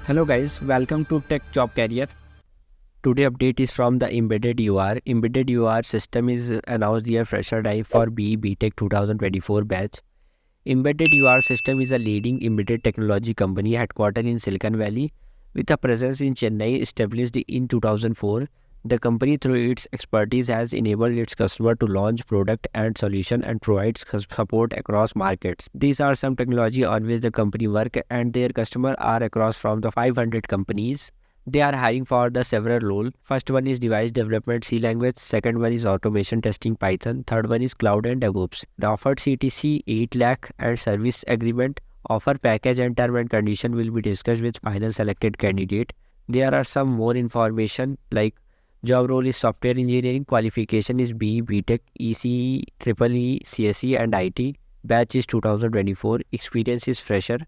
Hello guys, welcome to Tech Job Career. Today update is from the embededUR. embededUR system is announced their fresher drive for B.Tech 2024 batch. embededUR system is a leading embedded technology company headquartered in Silicon Valley with a presence in Chennai established in 2004. The company through its expertise has enabled its customer to launch product and solution and provides support across markets. These are some technology on which the company work and their customer are across from the 500 companies. They are hiring for the several roles. First one is device development C language, second one is automation testing Python, third one is cloud and DevOps. The offered CTC 8 lakh and service agreement. Offer package and term and condition will be discussed with final selected candidate. There are some more information like job role is software engineering, qualification is B.Tech, ECE, EEE, CSE and IT. Batch is 2024, experience is fresher.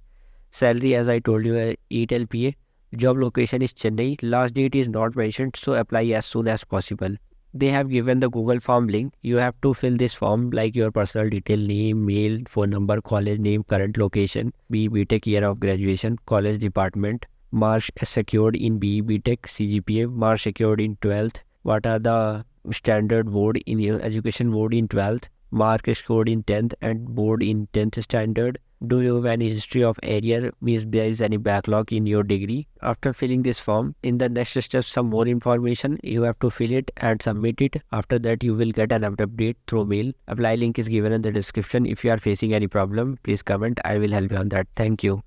Salary as I told you 8 LPA. Job location is Chennai. Last date is not mentioned, so apply as soon as possible. They have given the Google form link. You have to fill this form like your personal detail, name, mail, phone number, college name, current location, B.Tech year of graduation, college department, marks secured in B.Tech, CGPA, marks secured in 12th. What are the standard board in your education board in 12th, mark scored in 10th and board in 10th standard. Do you have any history of arrear, means there is any backlog in your degree? After filling this form, in the next step some more information, you have to fill it and submit it. After that you will get an update through mail. Apply link is given in the description. If you are facing any problem, please comment. I will help you on that. Thank you.